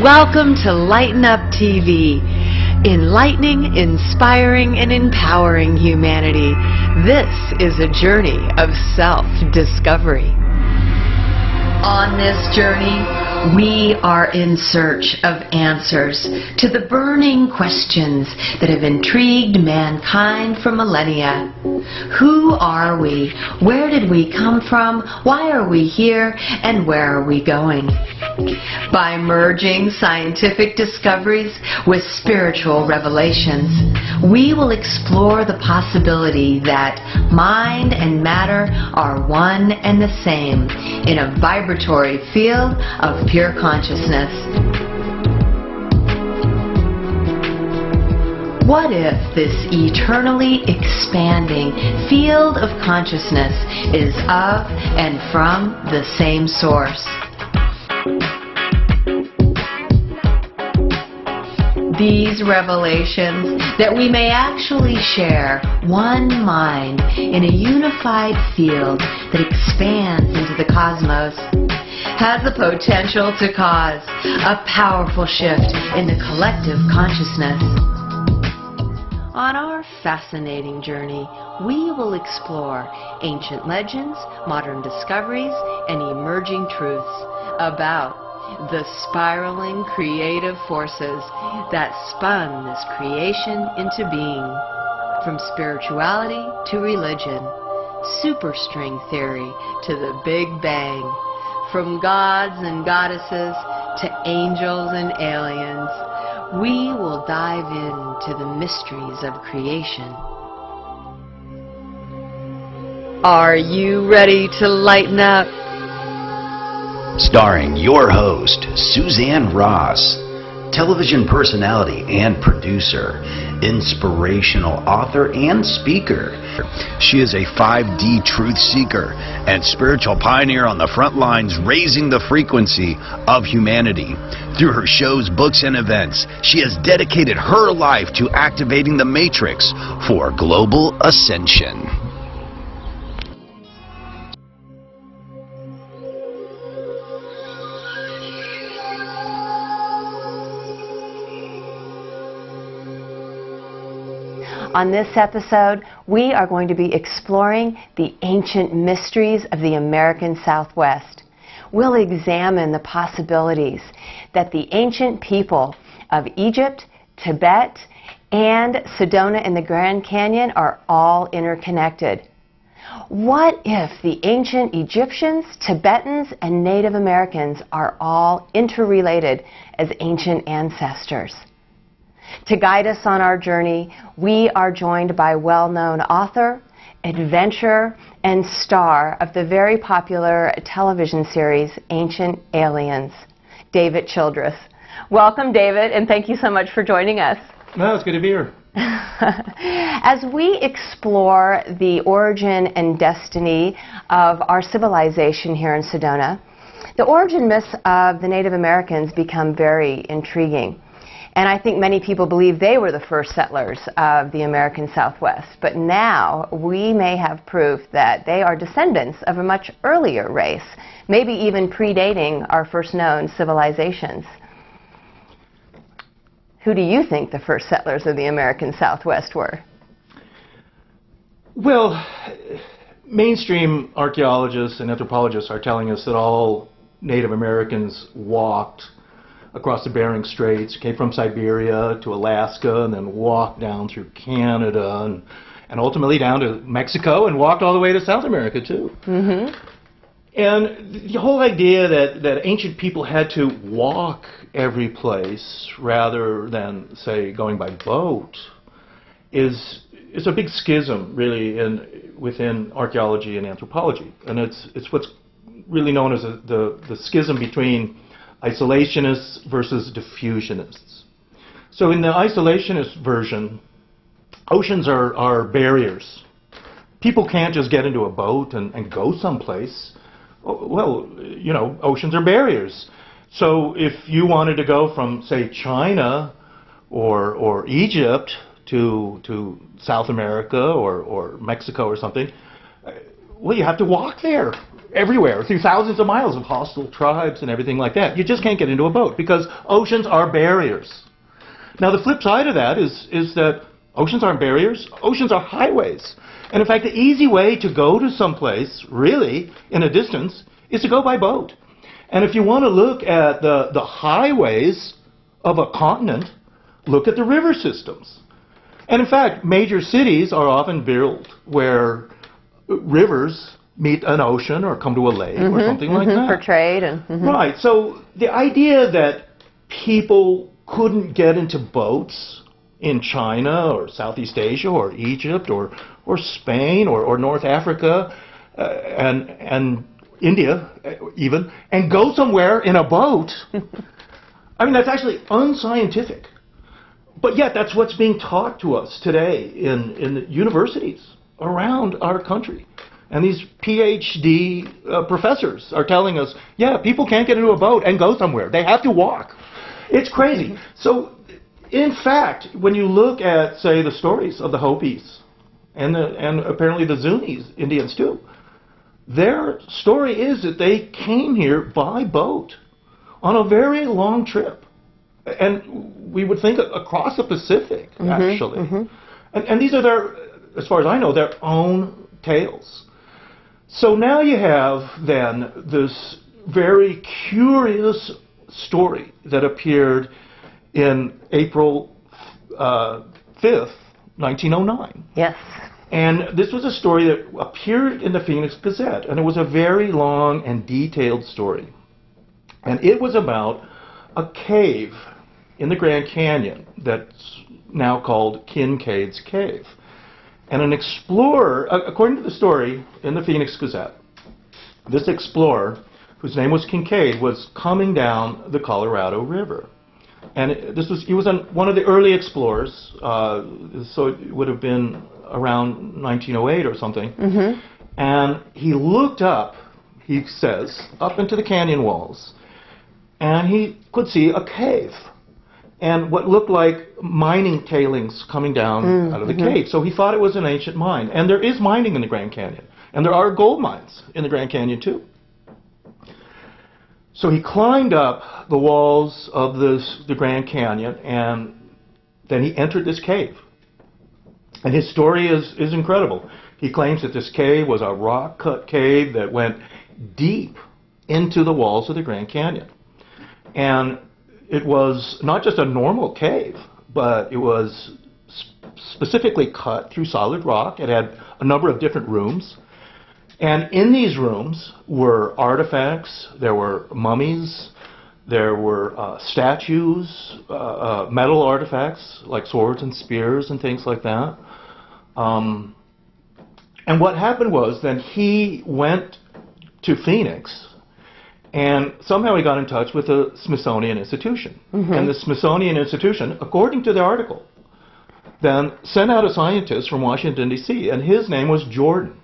Welcome to Lighten Up TV, enlightening, inspiring, and empowering humanity. This is a journey of self-discovery. On this journey, we are in search of answers to the burning questions that have intrigued mankind for millennia. Who are we? Where did we come from? Why are we here? And where are we going? By merging scientific discoveries with spiritual revelations, we will explore the possibility that mind and matter are one and the same in a vibratory field of pure consciousness. What if this eternally expanding field of consciousness is of and from the same source? These revelations that we may actually share one mind in a unified field that expands into the cosmos has the potential to cause a powerful shift in the collective consciousness. On our fascinating journey, we will explore ancient legends, modern discoveries, and emerging truths about the spiraling creative forces that spun this creation into being. From spirituality to religion, superstring theory to the Big Bang, from gods and goddesses to angels and aliens, we will dive into the mysteries of creation. Are you ready to lighten up? Starring your host, Suzanne Ross, television personality and producer, inspirational author and speaker. She is a 5D truth seeker and spiritual pioneer on the front lines, raising the frequency of humanity. Through her shows, books, and events, she has dedicated her life to activating the matrix for global ascension. On this episode, we are going to be exploring the ancient mysteries of the American Southwest. We'll examine the possibilities that the ancient people of Egypt, Tibet, and Sedona in the Grand Canyon are all interconnected. What if the ancient Egyptians, Tibetans, and Native Americans are all interrelated as ancient ancestors? To guide us on our journey, we are joined by well-known author, adventurer, and star of the very popular television series Ancient Aliens, David Childress. Welcome, David, and thank you so much for joining us. No, it's good to be here. As we explore the origin and destiny of our civilization here in Sedona, the origin myths of the Native Americans become very intriguing. And I think many people believe they were the first settlers of the American Southwest. But now we may have proof that they are descendants of a much earlier race, maybe even predating our first known civilizations. Who do you think the first settlers of the American Southwest were? Well, mainstream archaeologists and anthropologists are telling us that all Native Americans walked across the Bering Straits, came from Siberia to Alaska, and then walked down through Canada and ultimately down to Mexico and walked all the way to South America too. Mm-hmm. And the whole idea that ancient people had to walk every place rather than, say, going by boat is a big schism, really, within archaeology and anthropology. And it's what's really known as the schism between isolationists versus diffusionists. So in the isolationist version, oceans are barriers. People can't just get into a boat and go someplace. Well, you know, oceans are barriers. So if you wanted to go from, say, China or Egypt to South America or Mexico or something, well, you have to walk there everywhere through thousands of miles of hostile tribes and everything like that. You just can't get into a boat because oceans are barriers. Now, the flip side of that is that oceans aren't barriers. Oceans are highways. And in fact, the easy way to go to someplace, really, in a distance, is to go by boat. And if you want to look at the highways of a continent, look at the river systems. And in fact, major cities are often built where rivers meet an ocean or come to a lake or something like that. For trade. And, Right. So the idea that people couldn't get into boats in China or Southeast Asia or Egypt or Spain or North Africa and India even, and go somewhere in a boat, I mean, that's actually unscientific. But yet that's what's being taught to us today in the universities around our country. And these PhD professors are telling us, yeah, people can't get into a boat and go somewhere. They have to walk. It's crazy. So, in fact, when you look at, say, the stories of the Hopis and apparently the Zunis, Indians too, their story is that they came here by boat on a very long trip. And we would think across the Pacific, actually. And these are their, as far as I know, their own tales. So now you have then this very curious story that appeared in April 5th, 1909. Yes. And this was a story that appeared in the Phoenix Gazette, and it was a very long and detailed story. And it was about a cave in the Grand Canyon that's now called Kincaid's Cave. And an explorer, according to the story in the Phoenix Gazette, this explorer, whose name was Kincaid, was coming down the Colorado River. And he was one of the early explorers, so it would have been around 1908 or something. And he looked up, he says, up into the canyon walls, and he could see a cave and what looked like mining tailings coming down out of the cave. So he thought it was an ancient mine. And there is mining in the Grand Canyon. And there are gold mines in the Grand Canyon too. So he climbed up the walls of the Grand Canyon, and then he entered this cave. And his story is incredible. He claims that this cave was a rock-cut cave that went deep into the walls of the Grand Canyon. And it was not just a normal cave, but it was specifically cut through solid rock. It had a number of different rooms. And in these rooms were artifacts, there were mummies, there were statues, metal artifacts like swords and spears and things like that. And what happened was then he went to Phoenix, and somehow he got in touch with the Smithsonian Institution. And the Smithsonian Institution, according to the article, then sent out a scientist from Washington, D.C., and his name was Jordan.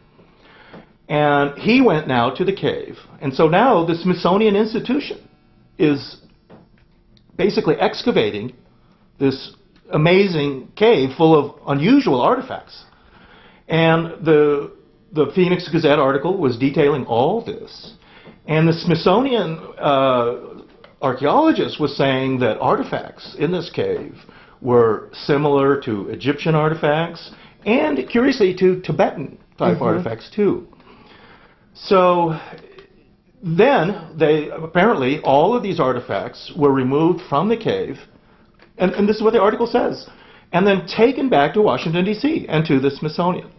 And he went now to the cave. And so now the Smithsonian Institution is basically excavating this amazing cave full of unusual artifacts. And the Phoenix Gazette article was detailing all this. And the Smithsonian archaeologist was saying that artifacts in this cave were similar to Egyptian artifacts and, curiously, to Tibetan-type artifacts, too. So then, apparently, all of these artifacts were removed from the cave, and this is what the article says, and then taken back to Washington, D.C., and to the Smithsonian.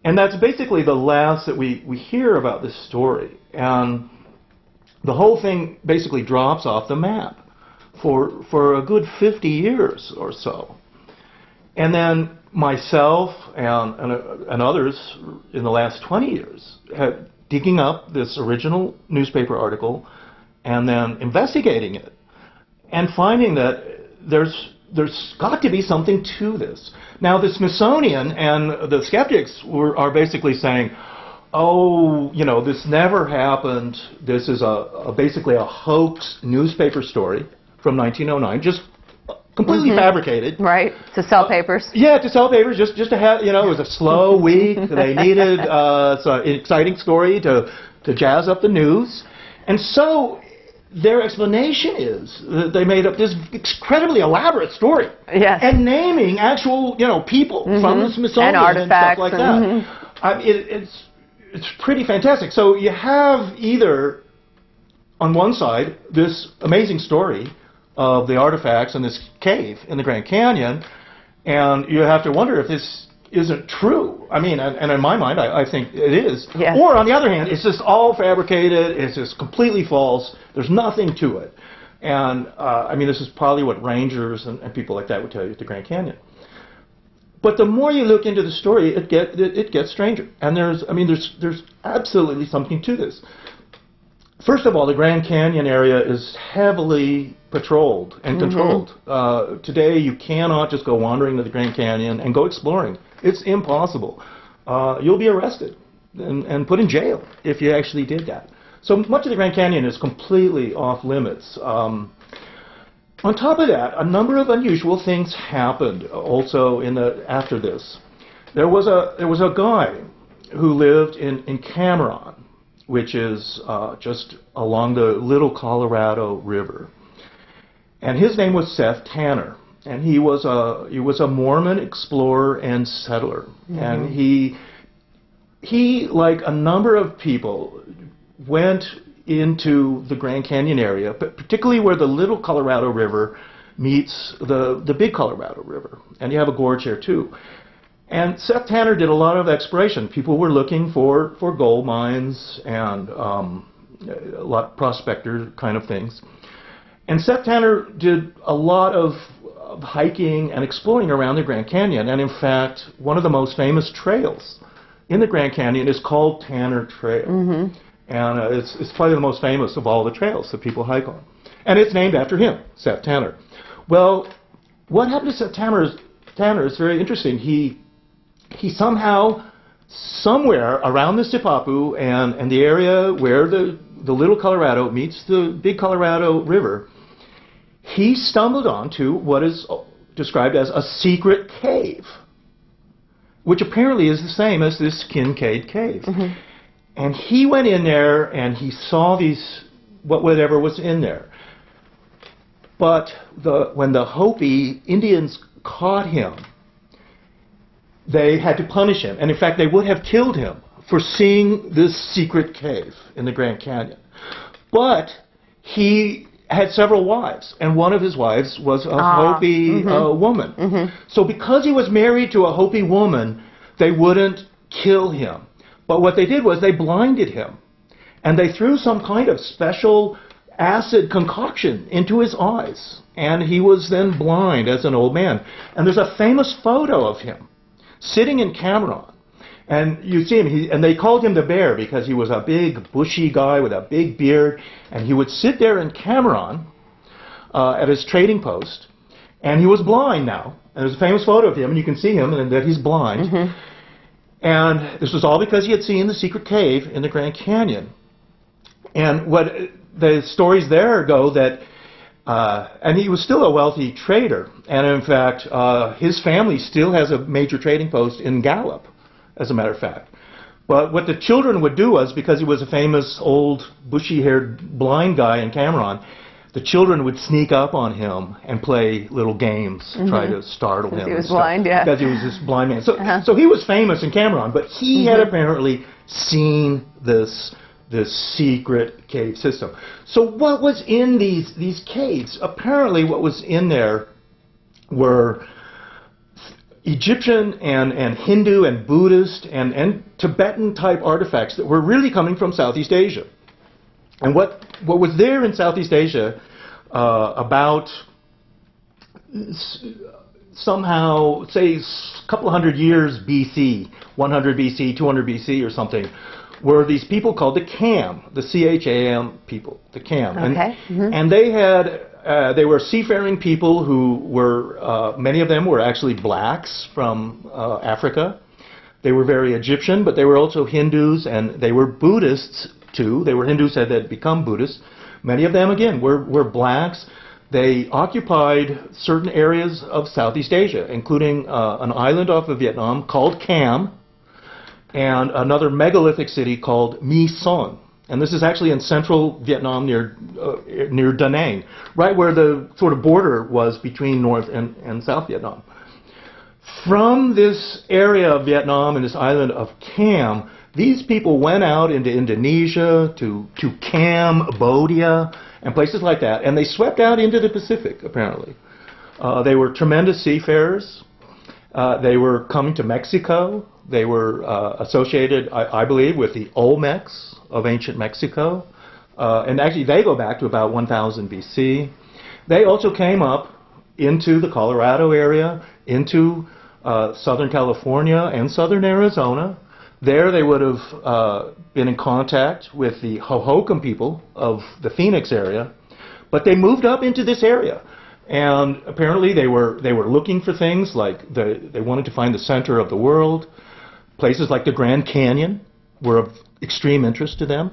And that's basically the last that we hear about this story. And the whole thing basically drops off the map for a good 50 years or so. And then myself and others in the last 20 years have digging up this original newspaper article and then investigating it and finding that there's got to be something to this. Now, the Smithsonian and the skeptics are basically saying, oh, this never happened. This is basically a hoax newspaper story from 1909, just completely fabricated. Right, to sell papers. Yeah, to sell papers, just to have, it was a slow week. They needed an exciting story to jazz up the news. And so their explanation is that they made up this incredibly elaborate story. Yes. And naming actual, people from the Smithsonian and artifacts stuff like that. It's pretty fantastic. So you have either, on one side, this amazing story of the artifacts in this cave in the Grand Canyon, and you have to wonder if this isn't true. I mean, and in my mind, I think it is. Yes. Or on the other hand, it's just all fabricated, it's just completely false, there's nothing to it. And this is probably what rangers and people like that would tell you at the Grand Canyon. But the more you look into the story, it gets stranger. And there's absolutely something to this. First of all, the Grand Canyon area is heavily patrolled and controlled. Today, you cannot just go wandering to the Grand Canyon and go exploring. It's impossible. You'll be arrested and put in jail if you actually did that. So much of the Grand Canyon is completely off limits. On top of that, a number of unusual things happened also after this. There was a guy who lived in Cameron, which is just along the Little Colorado River. And his name was Seth Tanner, and he was a Mormon explorer and settler. And he, like a number of people, went into the Grand Canyon area, but particularly where the Little Colorado River meets the Big Colorado River. And you have a gorge here too. And Seth Tanner did a lot of exploration. People were looking for gold mines and a lot of prospector kind of things. And Seth Tanner did a lot of hiking and exploring around the Grand Canyon. And in fact, one of the most famous trails in the Grand Canyon is called Tanner Trail. And it's probably the most famous of all the trails that people hike on. And it's named after him, Seth Tanner. Well, what happened to Seth Tanner is very interesting. He somehow, somewhere around the Sipapu and the area where the Little Colorado meets the Big Colorado River, he stumbled onto what is described as a secret cave, which apparently is the same as this Kincaid Cave. And he went in there and he saw whatever was in there. But when the Hopi Indians caught him, they had to punish him. And in fact, they would have killed him for seeing this secret cave in the Grand Canyon. But he had several wives, and one of his wives was a Hopi woman. So because he was married to a Hopi woman, they wouldn't kill him. But what they did was they blinded him. And they threw some kind of special acid concoction into his eyes. And he was then blind as an old man. And there's a famous photo of him sitting in Cameron. And you see him, and they called him the Bear because he was a big, bushy guy with a big beard. And he would sit there in Cameron at his trading post. And he was blind now. And there's a famous photo of him, and you can see him, and that he's blind. And this was all because he had seen the secret cave in the Grand Canyon. And what the stories there go that, and he was still a wealthy trader. And in fact, his family still has a major trading post in Gallup, as a matter of fact. But what the children would do was, because he was a famous old bushy-haired blind guy in Cameron, the children would sneak up on him and play little games, try to startle him. Because he was blind, yeah. Because he was this blind man. So he was famous in Cameron, but he had apparently seen this secret cave system. So what was in these caves? Apparently what was in there were Egyptian and Hindu and Buddhist and Tibetan type artifacts that were really coming from Southeast Asia. And what was there in Southeast Asia about somehow, say, a couple hundred years BC, 100 BC, 200 BC or something, were these people called the Cham, the C-H-A-M people, the Cham. Okay. And they were seafaring people who were, many of them were actually blacks from Africa. They were very Egyptian, but they were also Hindus, and they were Buddhists too. They were Hindus that had become Buddhists. Many of them, again, were blacks. They occupied certain areas of Southeast Asia, including an island off of Vietnam called Cham, and another megalithic city called My Son. And this is actually in central Vietnam near Da Nang, right where the sort of border was between North and South Vietnam. From this area of Vietnam and this island of Cham, these people went out into Indonesia, to Cambodia, and places like that, and they swept out into the Pacific, apparently. They were tremendous seafarers. They were coming to Mexico. They were associated, I believe, with the Olmecs of ancient Mexico. And actually, they go back to about 1000 BC. They also came up into the Colorado area, into Southern California and Southern Arizona. There they would have been in contact with the Hohokam people of the Phoenix area, but they moved up into this area. And apparently they were looking for things like they wanted to find the center of the world. Places like the Grand Canyon were of extreme interest to them.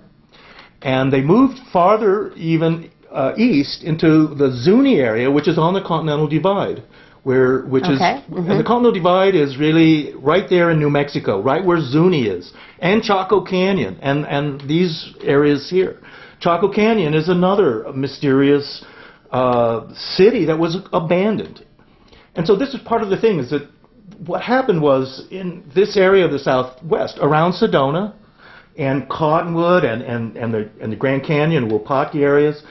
And they moved farther even east into the Zuni area, which is on the Continental Divide. And the Continental Divide is really right there in New Mexico, right where Zuni is, and Chaco Canyon, and these areas here. Chaco Canyon is another mysterious city that was abandoned. And so this is part of the thing, is that what happened was in this area of the Southwest, around Sedona and Cottonwood and the Grand Canyon and Wapaki areas,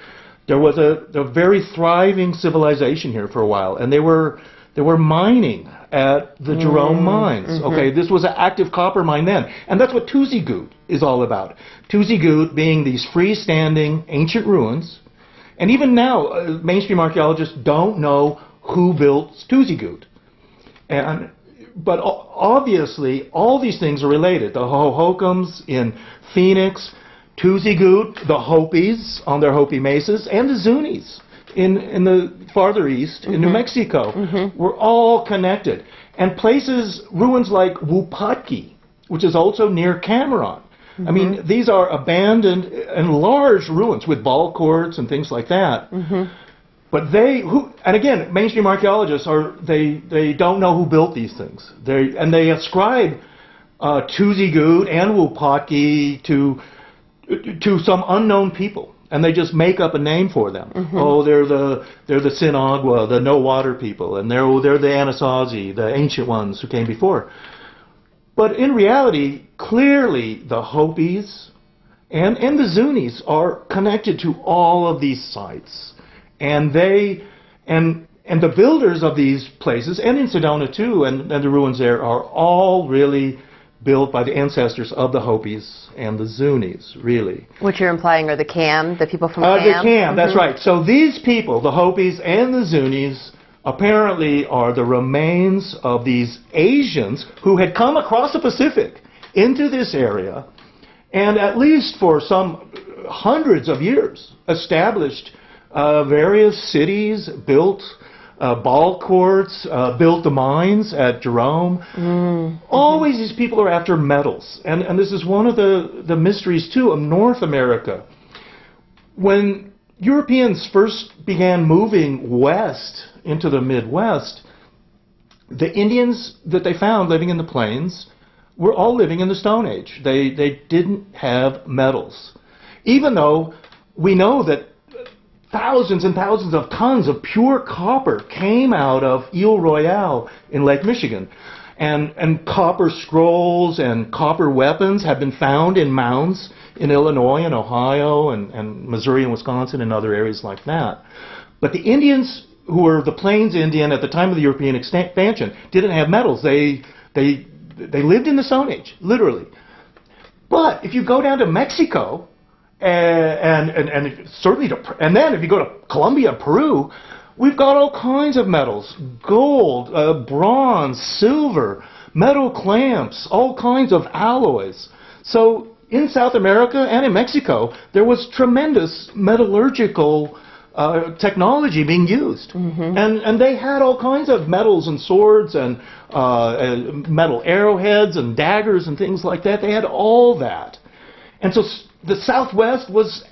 there was a very thriving civilization here for a while, and they were mining at the Jerome mines. Okay, this was an active copper mine then, and that's what Tuzi Gut is all about. Tuzi Gut being these freestanding ancient ruins, and even now mainstream archaeologists don't know who built Tuzi Gut. But obviously, all these things are related. The Hohokams in Phoenix, Tuzi Gut, the Hopis on their Hopi mesas, and the Zunis in the farther east, in New Mexico, were all connected. And ruins like Wupatki, which is also near Cameron. I mean, these are abandoned and large ruins with ball courts and things like that. But and again, mainstream archaeologists they don't know who built these things. They ascribe Tuzi Gut and Wupatki to some unknown people, and they just make up a name for them. Oh, they're the Sinagua, the no water people, and they're the Anasazi, the ancient ones who came before. But in reality, clearly the Hopis and the Zunis are connected to all of these sites. And the builders of these places, and in Sedona too, and the ruins there, are all really built by the ancestors of the Hopis and the Zunis, really. Which you're implying are the Cham, the people from Cham? The Cham, that's right. So these people, the Hopis and the Zunis, apparently are the remains of these Asians who had come across the Pacific into this area, and at least for some hundreds of years established various cities, built ball courts, built the mines at Jerome. Always these people are after metals. And this is one of the mysteries, too, of North America. When Europeans first began moving west into the Midwest, the Indians that they found living in the plains were all living in the Stone Age. They didn't have metals. Even though we know that thousands and thousands of tons of pure copper came out of Ile Royale in Lake Michigan. And copper scrolls and copper weapons have been found in mounds in Illinois and Ohio and Missouri and Wisconsin and other areas like that. But the Indians, who were the Plains Indian at the time of the European expansion, didn't have metals. They lived in the Stone Age, literally. But if you go down to Mexico, and certainly and then if you go to Colombia, Peru, we've got all kinds of metals: gold, bronze, silver, metal clamps, all kinds of alloys. So in South America and in Mexico, there was tremendous metallurgical technology being used, and they had all kinds of metals and swords and metal arrowheads and daggers and things like that. They had all that, and so the Southwest was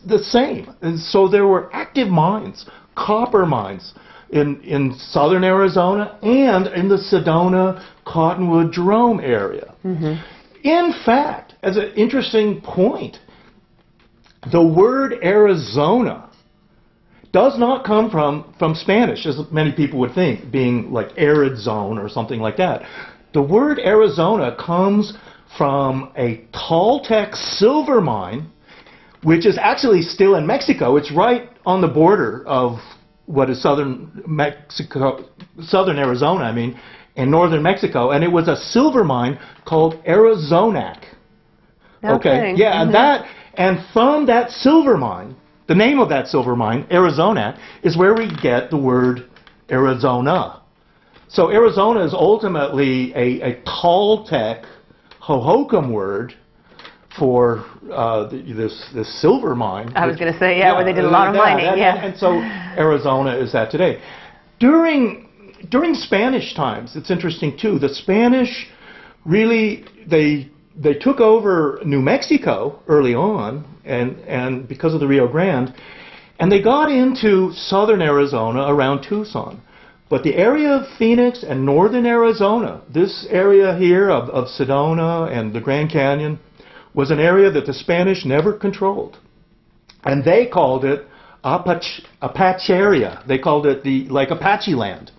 the same. And so there were active mines, copper mines, in southern Arizona and in the Sedona, Cottonwood, Jerome area. In fact, as an interesting point, the word Arizona does not come from Spanish, as many people would think, being like arid zone or something like that. The word Arizona comes from a Toltec silver mine, which is actually still in Mexico. It's right on the border of what is southern Arizona, and northern Mexico, and it was a silver mine called Arizonac. Okay, yeah, and from that silver mine, the name of that silver mine, Arizonac, is where we get the word Arizona. So Arizona is ultimately a Toltec Hohokam word for this silver mine. I was going to say, where they did a lot of mining. And so Arizona is that today. During Spanish times, it's interesting too. The Spanish really they took over New Mexico early on, and because of the Rio Grande, and they got into southern Arizona around Tucson. But the area of Phoenix and northern Arizona, this area here of Sedona and the Grand Canyon, was an area that the Spanish never controlled. And they called it Apacheria. They called it like Apache land.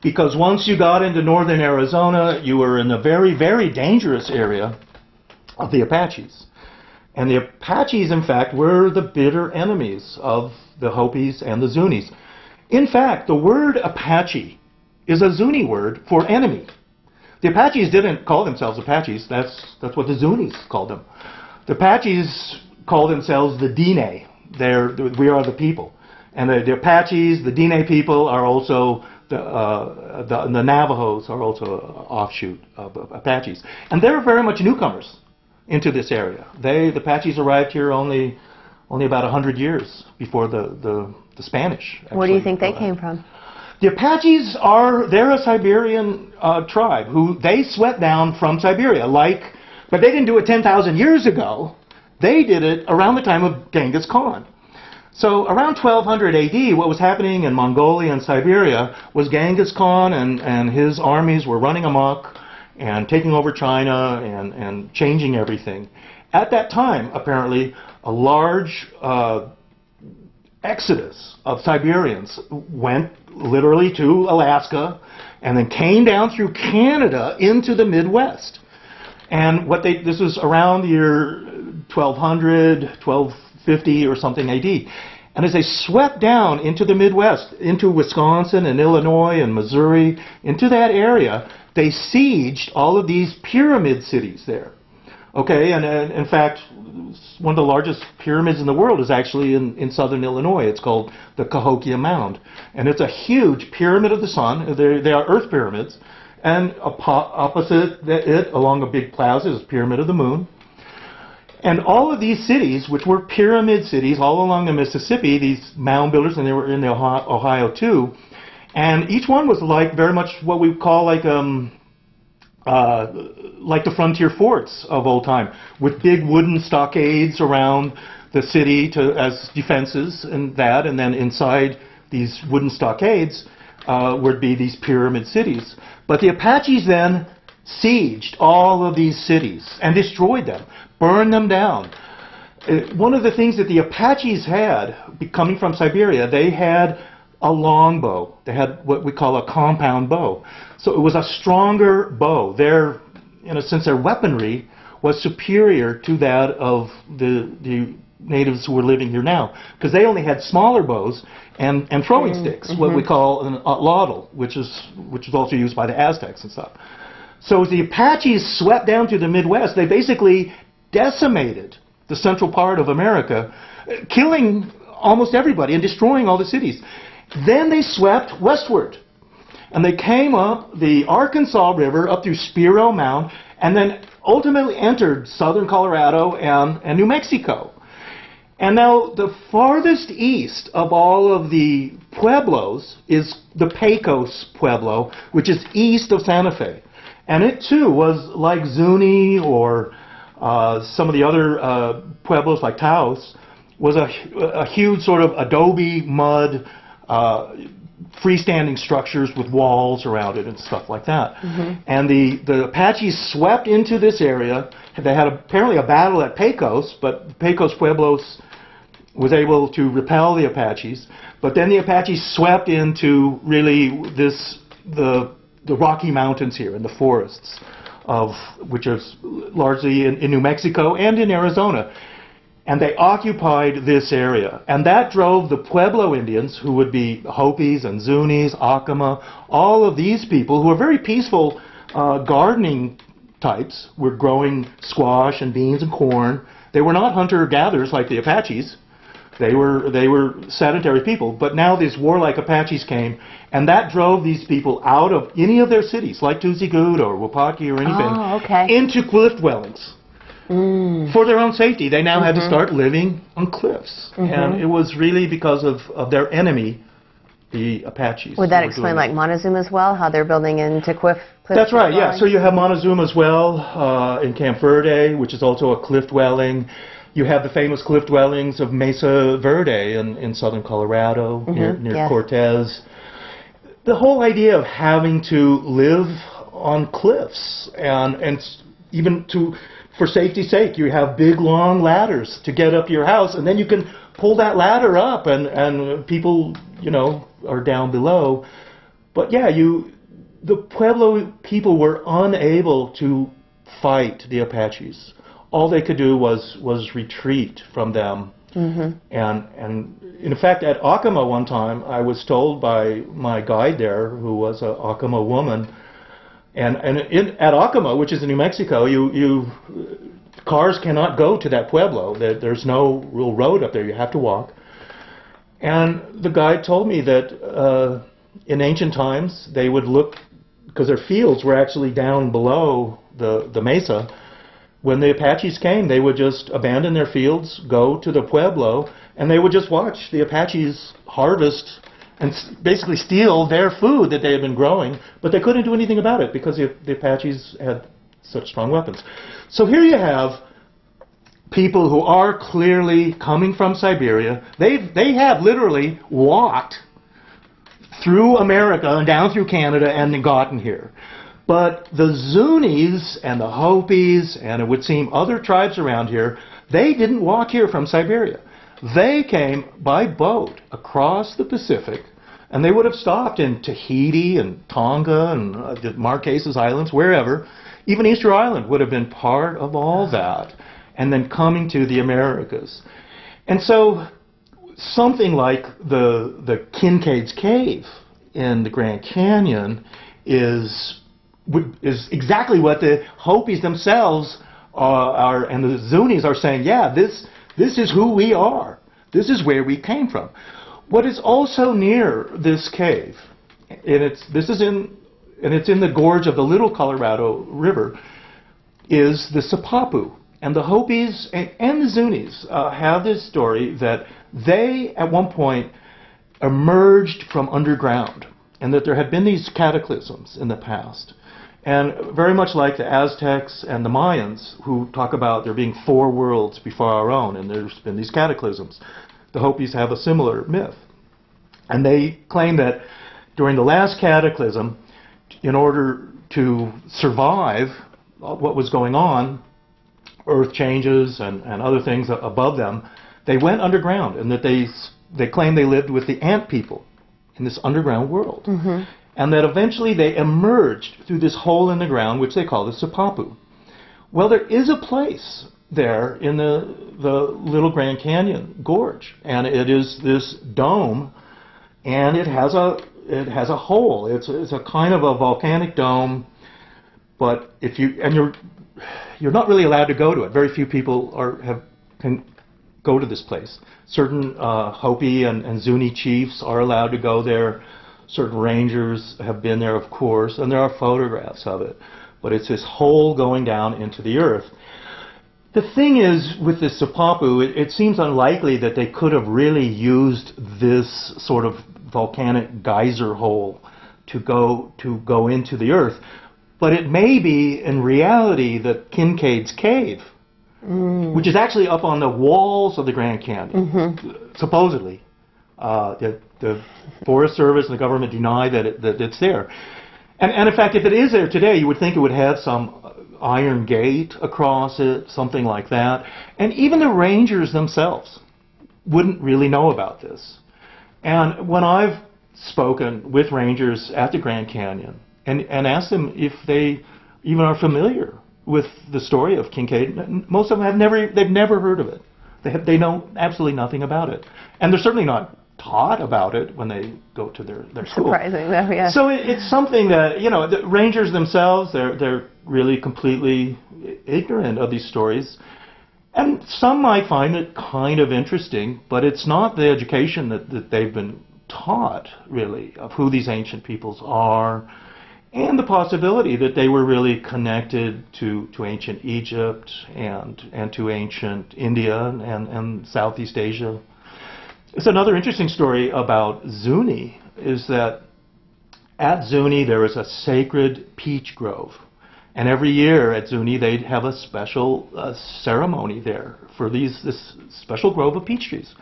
Because once you got into northern Arizona, you were in a very, very dangerous area of the Apaches. And the Apaches, in fact, were the bitter enemies of the Hopis and the Zunis. In fact, the word Apache is a Zuni word for enemy. The Apaches didn't call themselves Apaches. That's what the Zunis called them. The Apaches call themselves the Dine. We are the people. And the Apaches, the Dine people, are also the Navajos are also an offshoot of Apaches. And they're very much newcomers into this area. The Apaches arrived here only about 100 years before the Spanish. Where do you think they came from? The Apaches they're a Siberian tribe who they swept down from Siberia, but they didn't do it 10,000 years ago. They did it around the time of Genghis Khan. So around 1200 AD, what was happening in Mongolia and Siberia was Genghis Khan and his armies were running amok and taking over China and changing everything. At that time, apparently, a large exodus of Siberians went literally to Alaska and then came down through Canada into the Midwest. And this was around the year 1200, 1250 or something AD. And as they swept down into the Midwest, into Wisconsin and Illinois and Missouri, into that area, they sieged all of these pyramid cities there. Okay, and in fact, one of the largest pyramids in the world is actually in southern Illinois. It's called the Cahokia Mound. And it's a huge pyramid of the sun. They are earth pyramids. And opposite it, along a big plaza, is Pyramid of the Moon. And all of these cities, which were pyramid cities all along the Mississippi, these mound builders, and they were in the Ohio too, and each one was very much what we call like the frontier forts of old time, with big wooden stockades around the city as defenses and then inside these wooden stockades would be these pyramid cities. But the Apaches then sieged all of these cities and destroyed them, burned them down. One of the things that the Apaches had, coming from Siberia, they had a long bow. They had what we call a compound bow. So it was a stronger bow. In a sense, their weaponry was superior to that of the natives who were living here now, because they only had smaller bows and throwing sticks, what we call an atlatl, which is also used by the Aztecs and stuff. So as the Apaches swept down through the Midwest, they basically decimated the central part of America, killing almost everybody and destroying all the cities. Then they swept westward, and they came up the Arkansas River up through Spiro Mound, and then ultimately entered southern Colorado and New Mexico. And now the farthest east of all of the pueblos is the Pecos Pueblo, which is east of Santa Fe. And it too was like Zuni or some of the other pueblos like Taos. was a huge sort of adobe mud, freestanding structures with walls around it and stuff like that. And the Apaches swept into this area. They had apparently a battle at Pecos, but Pecos Pueblos was able to repel the Apaches. But then the Apaches swept into really the Rocky Mountains here, in the forests, which is largely in New Mexico and in Arizona. And they occupied this area. And that drove the Pueblo Indians, who would be Hopis and Zunis, Acoma, all of these people who were very peaceful gardening types, were growing squash and beans and corn. They were not hunter-gatherers like the Apaches. They were sedentary people. But now these warlike Apaches came, and that drove these people out of any of their cities, like Tuzigood or Wapaki or anything, into cliff dwellings. For their own safety. They now had to start living on cliffs. And it was really because of their enemy, the Apaches. Would that explain like Montezuma as well, how they're building into cliff? That's right, yeah. So you have Montezuma as well in Camp Verde, which is also a cliff dwelling. You have the famous cliff dwellings of Mesa Verde in southern Colorado, near Cortez. The whole idea of having to live on cliffs and even for safety's sake, you have big, long ladders to get up to your house, and then you can pull that ladder up, and people, are down below. But yeah, the Pueblo people were unable to fight the Apaches. All they could do was retreat from them. And in fact, at Acoma one time, I was told by my guide there, who was an Acoma woman, and at Acoma, which is in New Mexico, cars cannot go to that pueblo. There's no real road up there. You have to walk. And the guide told me that in ancient times, they would look, because their fields were actually down below the mesa. When the Apaches came, they would just abandon their fields, go to the pueblo, and they would just watch the Apaches harvest and basically steal their food that they had been growing, but they couldn't do anything about it because the Apaches had such strong weapons. So here you have people who are clearly coming from Siberia. They have literally walked through America and down through Canada and gotten here. But the Zunis and the Hopis, and it would seem other tribes around here, they didn't walk here from Siberia. They came by boat across the Pacific, and they would have stopped in Tahiti and Tonga and the Marquesas Islands, wherever. Even Easter Island would have been part of all that, and then coming to the Americas. And so something like the Kincaid's Cave in the Grand Canyon is exactly what the Hopis themselves are, and the Zunis are saying, yeah, this is who we are. This is where we came from. What is also near this cave, and it's in the gorge of the Little Colorado River, is the Sipapu. And the Hopis and the Zunis have this story that they, at one point, emerged from underground, and that there had been these cataclysms in the past. And very much like the Aztecs and the Mayans, who talk about there being 4 worlds before our own, and there's been these cataclysms, the Hopis have a similar myth. And they claim that during the last cataclysm, in order to survive what was going on, earth changes and other things above them, they went underground, and that they claim they lived with the ant people in this underground world. And that eventually they emerged through this hole in the ground, which they call the Sipapu. Well, there is a place there in the Little Grand Canyon Gorge, and it is this dome, and it has a hole. It's a kind of a volcanic dome, but you're not really allowed to go to it. Very few people can go to this place. Certain Hopi and Zuni chiefs are allowed to go there. Certain rangers have been there, of course, and there are photographs of it. But it's this hole going down into the earth. The thing is, with the Sipapu, it seems unlikely that they could have really used this sort of volcanic geyser hole to go into the earth. But it may be, in reality, that Kincaid's Cave which is actually up on the walls of the Grand Canyon, supposedly. The Forest Service and the government deny that it's there. And in fact, if it is there today, you would think it would have some iron gate across it, something like that. And even the rangers themselves wouldn't really know about this. And when I've spoken with rangers at the Grand Canyon and asked them if they even are familiar with the story of Kincaid, most of them they've never heard of it. They know absolutely nothing about it. And they're certainly not taught about it when they go to their school. Surprising, though, yeah. So it's something that, the rangers themselves, they're really completely ignorant of these stories. And some might find it kind of interesting, but it's not the education that they've been taught, really, of who these ancient peoples are, and the possibility that they were really connected to ancient Egypt and to ancient India and Southeast Asia. It's another interesting story about Zuni, is that at Zuni there is a sacred peach grove. And every year at Zuni they'd have a special ceremony there for this special grove of peach trees.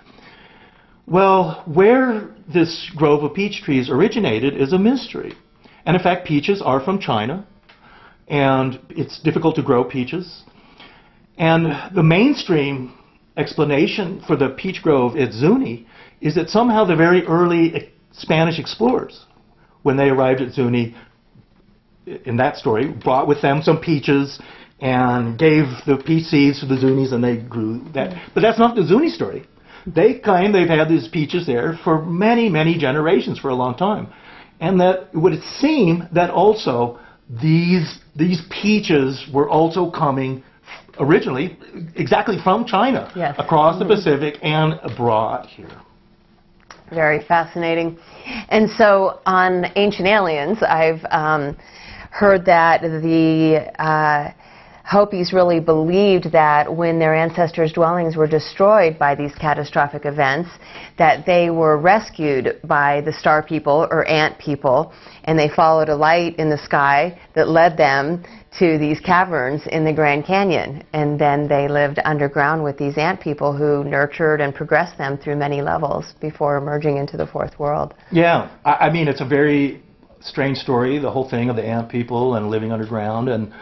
Well, where this grove of peach trees originated is a mystery. And in fact, peaches are from China, and it's difficult to grow peaches. And the mainstream explanation for the peach grove at Zuni is that somehow the very early Spanish explorers, when they arrived at Zuni, in that story, brought with them some peaches and gave the peach seeds to the Zunis, and they grew that. But that's not the Zuni story. They claim they've had these peaches there for many, many generations, for a long time. And that it would seem that also these peaches were also coming originally exactly from China, yes, across the Pacific and abroad here. Very fascinating. And so on Ancient Aliens, I've heard that the Hopis really believed that when their ancestors' dwellings were destroyed by these catastrophic events, that they were rescued by the star people or ant people, and they followed a light in the sky that led them to these caverns in the Grand Canyon. And then they lived underground with these ant people who nurtured and progressed them through many levels before emerging into the fourth world. Yeah, I mean, it's a very strange story, the whole thing of the ant people and living underground, and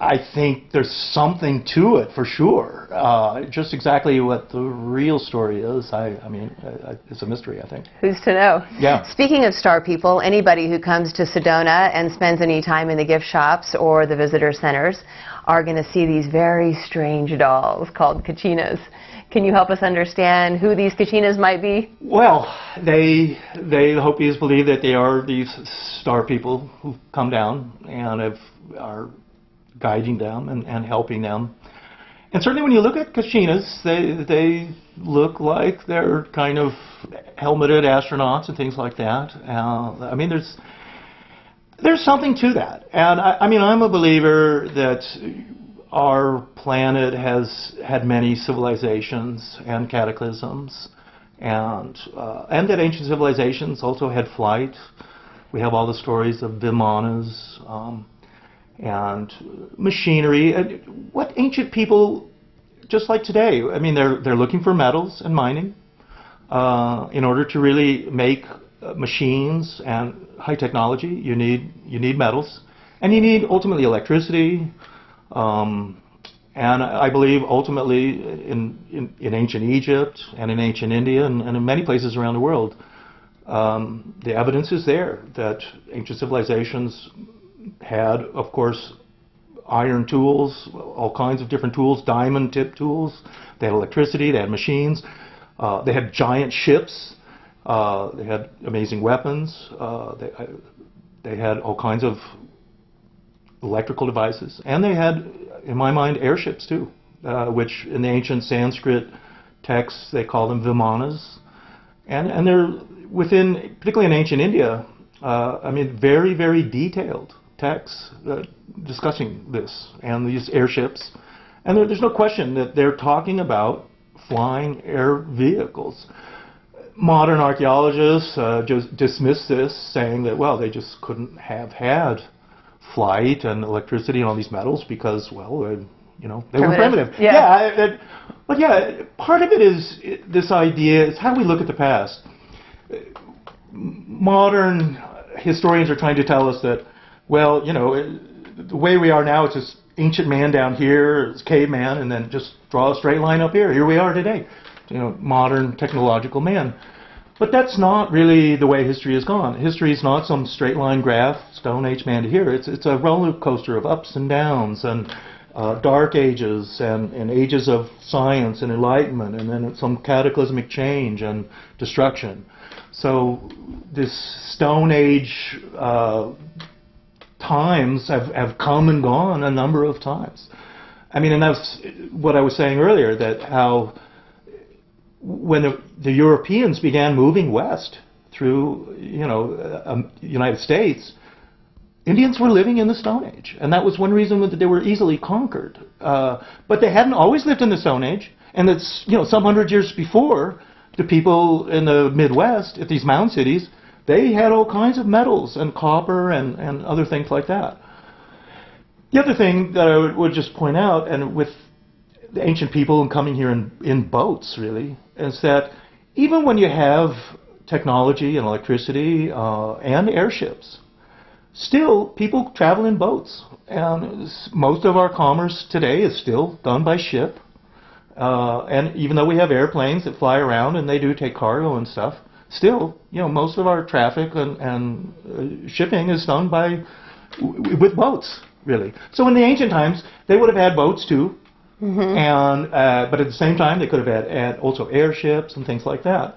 I think there's something to it for sure. Just exactly what the real story is, I mean, it's a mystery, I think. Who's to know? Yeah. Speaking of star people, anybody who comes to Sedona and spends any time in the gift shops or the visitor centers are going to see these very strange dolls called kachinas. Can you help us understand who these kachinas might be? Well, the Hopis believe that they are these star people who come down and are guiding them and helping them. And certainly when you look at kachinas, they look like they're kind of helmeted astronauts and things like that. I mean, there's something to that. And I mean, I'm a believer that our planet has had many civilizations and cataclysms, and that ancient civilizations also had flight. We have all the stories of Vimanas and machinery. What ancient people, just like today, I mean, they're looking for metals and mining in order to really make machines and high technology. You need metals, and you need ultimately electricity. And I believe ultimately in ancient Egypt and in ancient India and in many places around the world, the evidence is there that ancient civilizations had, of course, iron tools, all kinds of different tools, diamond-tipped tools. They had electricity, they had machines, they had giant ships, they had amazing weapons, they had all kinds of electrical devices, and they had, in my mind, airships too, which in the ancient Sanskrit texts they call them Vimanas, and they're within, particularly in ancient India, I mean, very, very detailed texts discussing this and these airships, and there's no question that they're talking about flying air vehicles. Modern archaeologists just dismiss this, saying that, well, they just couldn't have had flight and electricity and all these metals because, well, They were primitive. Yeah. But yeah, part of it is this idea, is how we look at the past. Modern historians are trying to tell us that, well, the way we are now is just ancient man down here, it's caveman, and then just draw a straight line up here. Here we are today, modern technological man. But that's not really the way history has gone. History is not some straight line graph, Stone Age man to here. It's a roller coaster of ups and downs, and dark ages, and ages of science and enlightenment, and then some cataclysmic change and destruction. So this Stone Age times have come and gone a number of times. I mean, and that's what I was saying earlier, that how when the Europeans began moving west through, United States, Indians were living in the Stone Age, and that was one reason that they were easily conquered. But they hadn't always lived in the Stone Age, and it's some 100 years before, the people in the Midwest at these mound cities, they had all kinds of metals and copper and other things like that. The other thing that I would just point out, and with the ancient people coming here in boats, really, is that even when you have technology and electricity and airships, still people travel in boats. And most of our commerce today is still done by ship. And even though we have airplanes that fly around and they do take cargo and stuff, still, most of our traffic and shipping is done with boats, really. So in the ancient times, they would have had boats too. And but at the same time, they could have had also airships and things like that.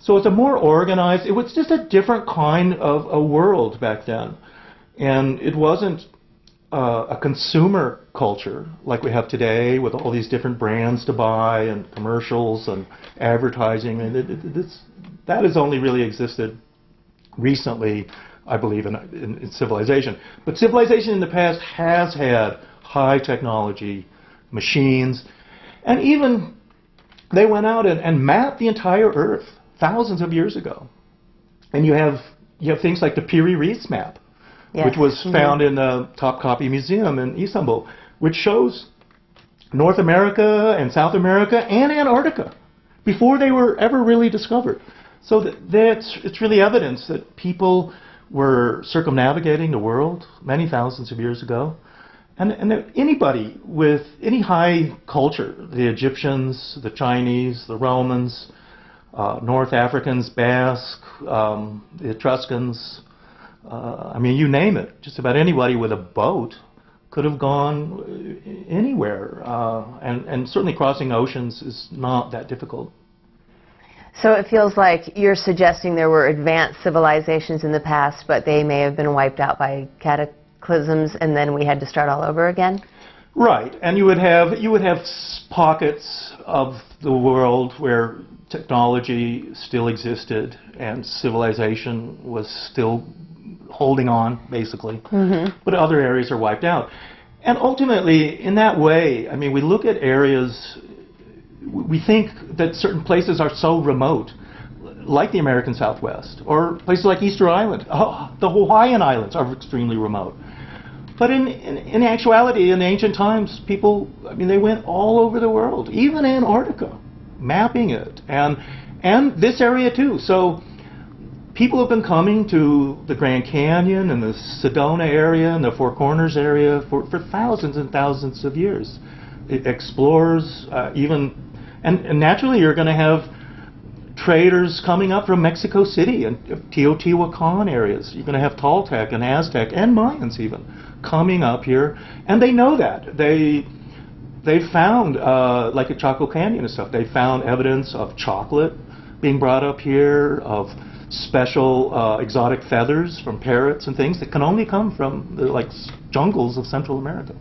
So it's a more organized, it was just a different kind of a world back then. And it wasn't a consumer culture like we have today, with all these different brands to buy and commercials and advertising. And that has only really existed recently, I believe, in civilization. But civilization in the past has had high technology, machines, and even they went out and mapped the entire Earth thousands of years ago. And you have things like the Piri Reis map, which was found in the Topkapi Museum in Istanbul, which shows North America and South America and Antarctica before they were ever really discovered. So it's really evidence that people were circumnavigating the world many thousands of years ago. And anybody with any high culture, the Egyptians, the Chinese, the Romans, North Africans, Basque, the Etruscans, you name it, just about anybody with a boat could have gone anywhere. And certainly crossing oceans is not that difficult. So it feels like you're suggesting there were advanced civilizations in the past, but they may have been wiped out by cataclysms, and then we had to start all over again? Right, and you would have pockets of the world where technology still existed and civilization was still holding on, basically. But other areas are wiped out. And ultimately, in that way, we look at areas, we think that certain places are so remote, like the American Southwest, or places like Easter Island. The Hawaiian Islands are extremely remote. But in actuality, in ancient times, people, they went all over the world, even Antarctica, mapping it, and this area too. So people have been coming to the Grand Canyon and the Sedona area and the Four Corners area for thousands and thousands of years. Explorers, and naturally you're going to have traders coming up from Mexico City and Teotihuacan areas. You're going to have Toltec and Aztec and Mayans even coming up here, and they know that. They found, like at Chaco Canyon and stuff, they found evidence of chocolate being brought up here, of special exotic feathers from parrots and things that can only come from the jungles of Central America.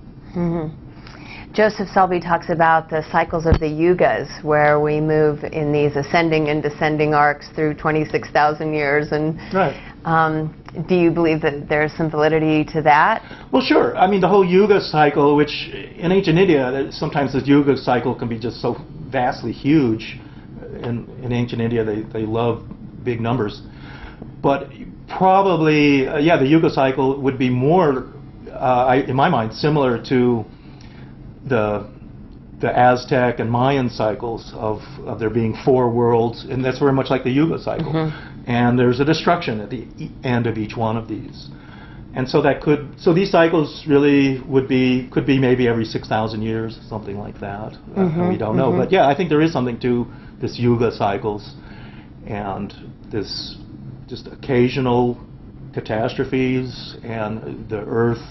Joseph Selby talks about the cycles of the yugas, where we move in these ascending and descending arcs through 26,000 years. And do you believe that there's some validity to that? Well, sure. The whole yuga cycle, which in ancient India, sometimes the yuga cycle can be just so vastly huge. In ancient India, they love big numbers. But probably, the yuga cycle would be more, in my mind, similar to the Aztec and Mayan cycles of there being 4 worlds, and that's very much like the Yuga cycle. Mm-hmm. And there's a destruction at the end of each one of these. And so these cycles really could be maybe every 6,000 years, something like that. Mm-hmm. We don't know. Mm-hmm. But yeah, I think there is something to this Yuga cycles and this just occasional catastrophes, and the Earth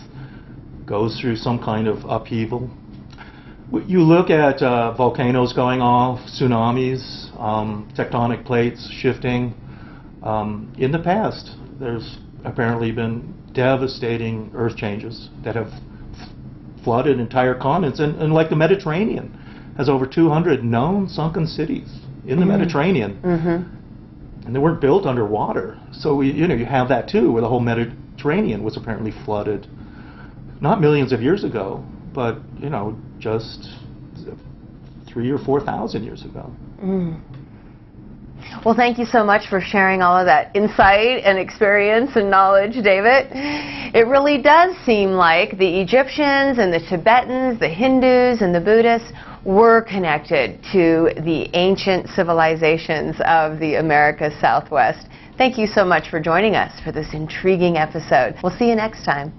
goes through some kind of upheaval. You look at volcanoes going off, tsunamis, tectonic plates shifting. In the past, there's apparently been devastating earth changes that have flooded entire continents, and like the Mediterranean has over 200 known sunken cities in the Mediterranean, and they weren't built underwater. So you have that too, where the whole Mediterranean was apparently flooded, not millions of years ago, but just 3,000 or 4,000 years ago. Well, thank you so much for sharing all of that insight and experience and knowledge, David. It really does seem like the Egyptians and the Tibetans, the Hindus and the Buddhists were connected to the ancient civilizations of the America's Southwest. Thank you so much for joining us for this intriguing episode. We'll see you next time.